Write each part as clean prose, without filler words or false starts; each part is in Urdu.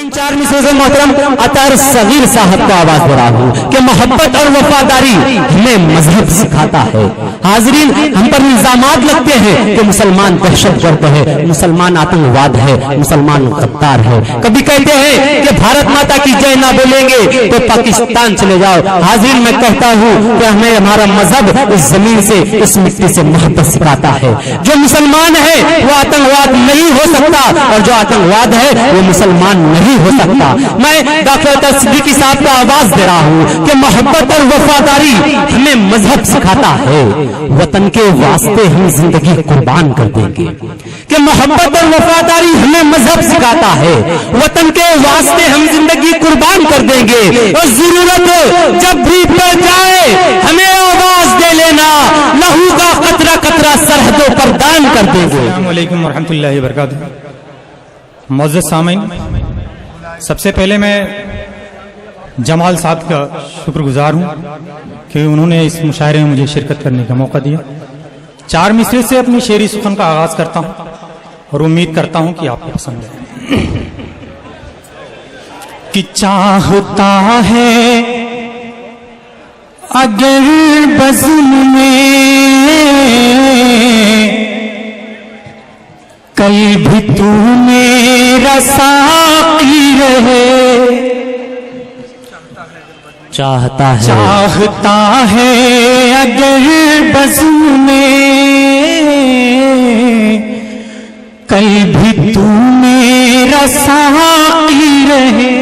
ان چار مصروں سے محترم عطار صغیر صاحب کو آواز دے رہا ہوں کہ محبت اور وفاداری ہمیں مذہب سکھاتا ہے. حاضرین، ہم پر الزامات لگتے ہیں کہ مسلمان دہشت گرد ہے، مسلمان آتنکواد ہے، مسلمان غدار ہے. کبھی کہتے ہیں کہ بھارت ماتا کی جے نہ بولیں گے تو پاکستان چلے جاؤ. حاضرین، میں کہتا ہوں کہ ہمیں ہمارا مذہب اس زمین سے، اس مٹی سے محبت سکھاتا ہے. جو مسلمان ہے وہ آتنکواد نہیں ہو سکتا، اور جو آتنکواد ہے وہ مسلمان نہیں ہو سکتا. میں ڈاکٹر عطار صدیقی صاحب کو آواز دے رہا ہوں کہ محبت اور وفاداری ہمیں مذہب سکھاتا ہے. وطن کے واسطے ہم زندگی قربان کر دیں گے. کہ محبت اور وفاداری ہمیں مذہب سکھاتا ہے. وطن کے واسطے ہم زندگی قربان کر دیں گے، اور ضرورت جب بھی پڑ جائے ہمیں آواز دے لینا، لہو کا قطرہ قطرہ سرحدوں پر دان کر دیں گے. السلام علیکم ورحمۃ اللہ وبرکاتہ. معزز سامعین، سب سے پہلے میں جمال صاحب کا شکر گزار ہوں کہ انہوں نے اس مشاعرے میں مجھے شرکت کرنے کا موقع دیا. چار مصرے سے اپنی شعری سخن کا آغاز کرتا ہوں اور امید کرتا ہوں کہ آپ کو پسند ہے. کہ چاہتا ہے اگر بزم میں کل بھی تو میرا ساقی رہے. چاہتا ہے اگر بزم میں کل بھی تو میرا ساقی رہے.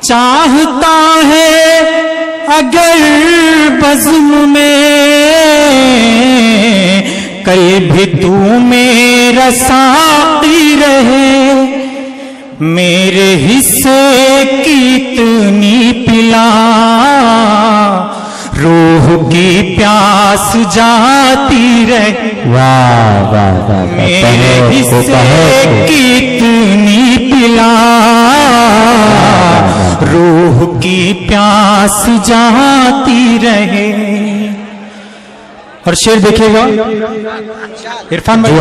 چاہتا ہے اگر بزم میں کل بھی تو میرا ساقی رہے. میرے حصے کتنی پلا روح کی پیاس جاتی رہے. میرے حصے کتنی پلا روح کی پیاس جاتی رہے. اور شعر دیکھیے گا عرفان بھائی.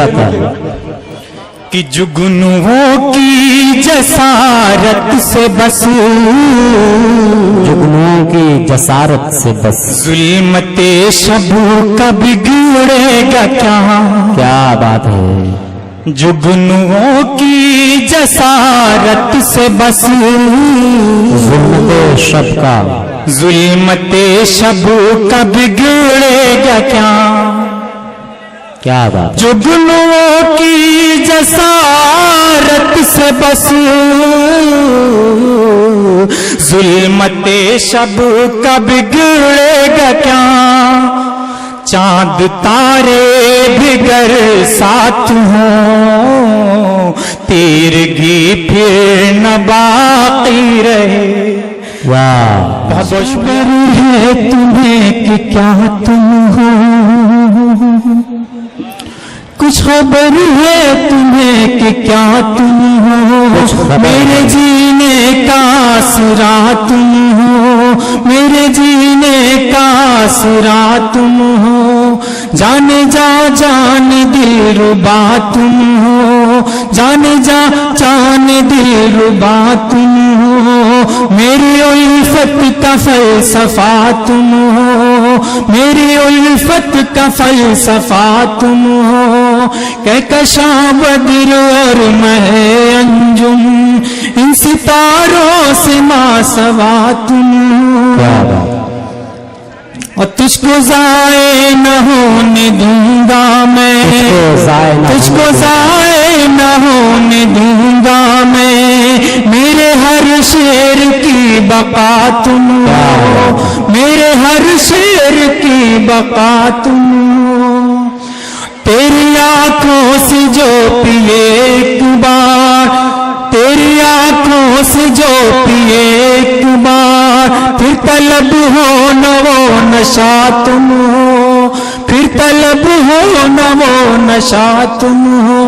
کہ جگنوں کی جسارت سے بس، جگنوں کی جسارت سے بس، ظلمت شب کا بگڑے گا کیا بات ہے. جگنوں کی جسارت سے بس، ظلمت شب کا، ظلمت شب کا بگڑے گا کیا بات. جگنوں کی جسارت سے بس، ظلمت شب کا بگڑے گا کیا. چاند تارے بگر ساتھ ہوں، تیرگی پھر نہ باقی رہے. بہت بہت شکریہ ہے تمہیں کہ کیا تم ہو، کچھ خبر ہے تمہیں کہ کیا تم ہو. میرے جینے کا آسرا تم ہو، میرے جینے کا آسرا تم ہو. جان جا جان دل ربا تم ہو، جان جا جان دل ربا تم ہو. میری الفت کا فلسفہ تم ہو، میری الفت کا فلسفہ تم ہو. کہکشاں بدر اور مہ انجم، ان ستاروں سے ماسوا تم ہو. اور تجھ کو ضائع نہ ہونے دوں گا میں، تجھ کو ضائع نہ ہونے دوں گا میں. میرے ہر شعر کی بقا تم ہو، میرے ہر شعر کی بقا تم ہو. تیری آنکھوں سے جو پیے ایک بار، تیری آنکھوں سے جو پیے ایک بار، پھر طلب ہو نہ وہ نشہ تم ہو، پھر طلب ہو نہ وہ نشہ تم ہو.